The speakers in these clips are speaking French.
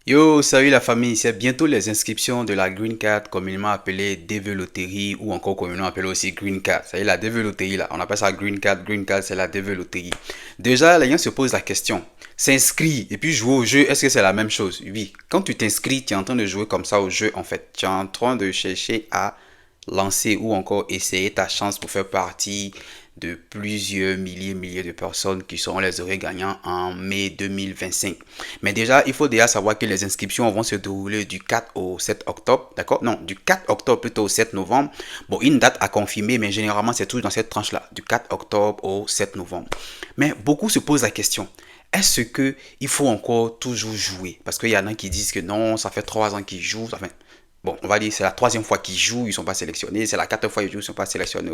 Yo, salut la famille, c'est bientôt les inscriptions de la Green Card, communément appelée DV Lottery ou encore communément appelée aussi Green Card. Ça y est, la DV Lottery là, on appelle ça Green Card c'est la DV Lottery. Déjà, les gens se posent la question, s'inscrire et puis jouer au jeu, est-ce que c'est la même chose? Oui, quand tu t'inscris, tu es en train de jouer comme ça au jeu en fait. Tu es en train de chercher à lancer ou encore essayer ta chance pour faire partie de plusieurs milliers de personnes qui seront les heureux gagnants en mai 2025. Mais déjà, il faut déjà savoir que les inscriptions vont se dérouler du 4 au 7 octobre, d'accord? Non, du 4 octobre plutôt au 7 novembre. Bon, une date à confirmer, mais généralement, c'est toujours dans cette tranche-là, du 4 octobre au 7 novembre. Mais beaucoup se posent la question, est-ce que il faut encore toujours jouer? Parce qu'il y en a qui disent que non, ça fait 3 ans qu'ils jouent, enfin, bon, on va dire c'est la troisième fois qu'ils jouent, ils ne sont pas sélectionnés. C'est la quatrième fois qu'ils jouent, ils ne sont pas sélectionnés.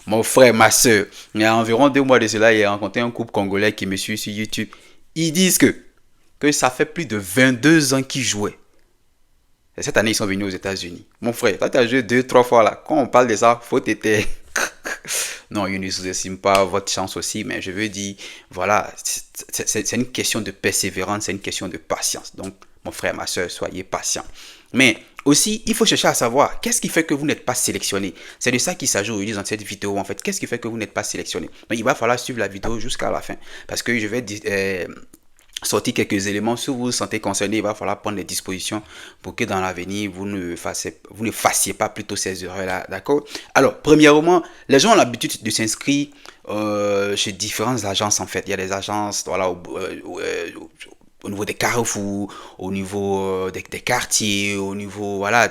Mon frère, ma soeur, il y a environ 2 mois de cela, il a rencontré un couple congolais qui me suit sur YouTube. Ils disent que ça fait plus de 22 ans qu'ils jouaient. Et cette année, ils sont venus aux États-Unis. Mon frère, toi, tu as joué 2, 3 fois là. Quand on parle de ça, faut t'aider. Non, je ne sous-estime pas votre chance aussi, mais je veux dire, voilà, c'est une question de persévérance, c'est une question de patience. Donc, mon frère, ma soeur, soyez patients. Mais aussi, il faut chercher à savoir qu'est-ce qui fait que vous n'êtes pas sélectionné. C'est de ça qu'il s'agit aujourd'hui dans cette vidéo. En fait, qu'est-ce qui fait que vous n'êtes pas sélectionné? Donc, il va falloir suivre la vidéo jusqu'à la fin. Parce que je vais sortir quelques éléments. Si vous vous sentez concerné, il va falloir prendre des dispositions pour que dans l'avenir, vous ne fassiez pas plutôt ces erreurs-là. D'accord? Alors, premièrement, les gens ont l'habitude de s'inscrire chez différentes agences, en fait. Il y a des agences, voilà, au niveau des carrefours, au niveau des quartiers, au niveau, voilà,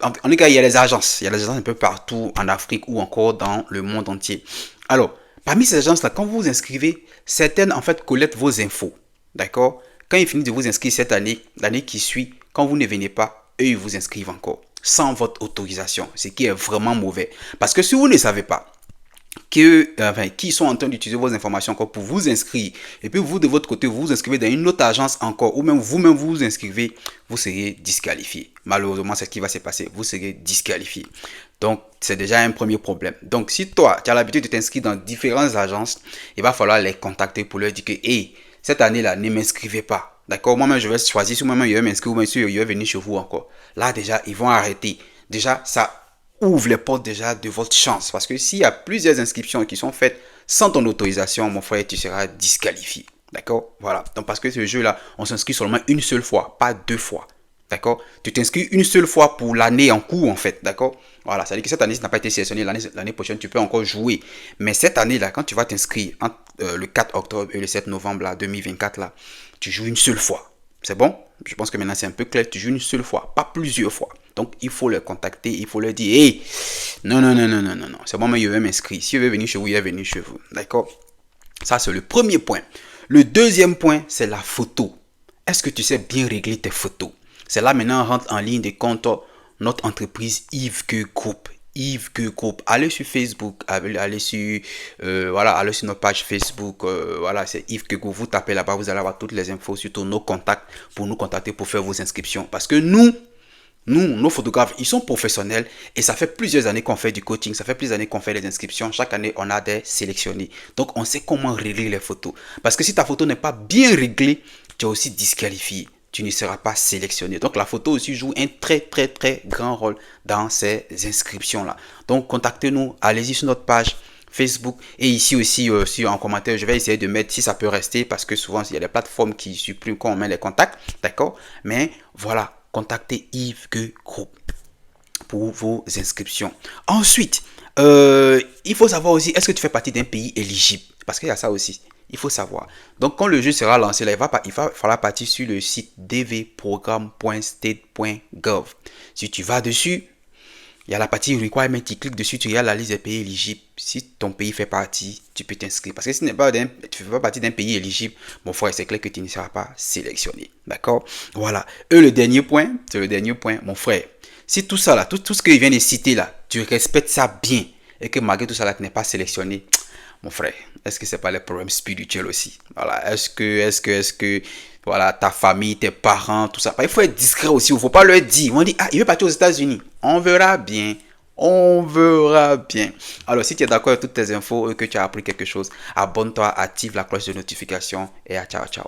en tout cas, il y a des agences. Il y a des agences un peu partout en Afrique ou encore dans le monde entier. Alors, parmi ces agences-là, quand vous vous inscrivez, certaines, en fait, collectent vos infos. D'accord? Quand ils finissent de vous inscrire cette année, l'année qui suit, quand vous ne venez pas, eux, ils vous inscrivent encore. Sans votre autorisation. Ce qui est vraiment mauvais. Parce que si vous ne savez pas, qui sont en train d'utiliser vos informations encore pour vous inscrire. Et puis vous, de votre côté, vous vous inscrivez dans une autre agence encore, ou même vous-même vous inscrivez, vous serez disqualifié. Malheureusement, c'est ce qui va se passer. Vous serez disqualifié. Donc, c'est déjà un premier problème. Donc, si toi, tu as l'habitude de t'inscrire dans différentes agences, il va falloir les contacter pour leur dire que, hey, cette année-là, ne m'inscrivez pas. D'accord? Moi-même, je vais choisir si moi-même je vais m'inscrire ou si je vais venir chez vous encore. Là, déjà, ils vont arrêter. Déjà, ça ouvre les portes déjà de votre chance. Parce que s'il y a plusieurs inscriptions qui sont faites sans ton autorisation, mon frère, tu seras disqualifié. D'accord? Voilà. Donc, parce que ce jeu-là, on s'inscrit seulement une seule fois, pas 2 fois. D'accord? Tu t'inscris une seule fois pour l'année en cours, en fait. D'accord? Voilà. Ça veut dire que cette année, ça n'a pas été sélectionné. L'année prochaine, tu peux encore jouer. Mais cette année-là, quand tu vas t'inscrire entre le 4 octobre et le 7 novembre là, 2024, là, tu joues une seule fois. C'est bon? Je pense que maintenant, c'est un peu clair. Tu joues une seule fois, pas plusieurs fois. Donc, il faut le contacter. Il faut leur dire, hey, non, non, non, non, non, non, non. C'est bon, mais je vais m'inscrire. Si je veux venir chez vous, il va venir chez vous. D'accord? Ça, c'est le premier point. Le deuxième point, c'est la photo. Est-ce que tu sais bien régler tes photos? C'est là maintenant, on rentre en ligne de compte notre entreprise Yves Que Group. Yves Que Group. Allez sur Facebook, allez sur, voilà, allez sur notre page Facebook. Voilà, c'est Yves Que Group. Vous tapez là-bas, vous allez avoir toutes les infos sur tous nos contacts pour nous contacter pour faire vos inscriptions. Parce que nous, nos photographes, ils sont professionnels et ça fait plusieurs années qu'on fait du coaching, ça fait plusieurs années qu'on fait les inscriptions. Chaque année, on a des sélectionnés. Donc, on sait comment régler les photos. Parce que si ta photo n'est pas bien réglée, tu es aussi disqualifié. Tu ne seras pas sélectionné. Donc, la photo aussi joue un très, très, très grand rôle dans ces inscriptions-là. Donc, contactez-nous, allez-y sur notre page Facebook et ici aussi en commentaire je vais essayer de mettre si ça peut rester parce que souvent il y a des plateformes qui suppriment quand on met les contacts, d'accord, mais voilà, contactez Yves Que Group pour vos inscriptions. Ensuite, il faut savoir aussi, est-ce que tu fais partie d'un pays éligible? Parce qu'il y a ça aussi. Il faut savoir. Donc, quand le jeu sera lancé, là, il va falloir partir sur le site dvprogramme.state.gov. Si tu vas dessus, il y a la partie requirement, tu cliques dessus, tu regardes la liste des pays éligibles. Si ton pays fait partie, tu peux t'inscrire. Parce que si tu ne fais pas partie d'un pays éligible, mon frère, c'est clair que tu ne seras pas sélectionné. D'accord? Voilà. Et le dernier point, c'est le dernier point, mon frère. Si tout ça là, tout ce qu'il vient de citer là, tu respectes ça bien et que malgré tout ça là, tu n'es pas sélectionné, mon frère, est-ce que c'est pas les problèmes spirituels aussi? Voilà. Est-ce que, voilà, ta famille, tes parents, tout ça. Il faut être discret aussi. Il ne faut pas leur dire. On dit, ah, il veut partir aux États-Unis. On verra bien. On verra bien. Alors, si tu es d'accord avec toutes tes infos et que tu as appris quelque chose, abonne-toi, active la cloche de notification et à ciao, ciao.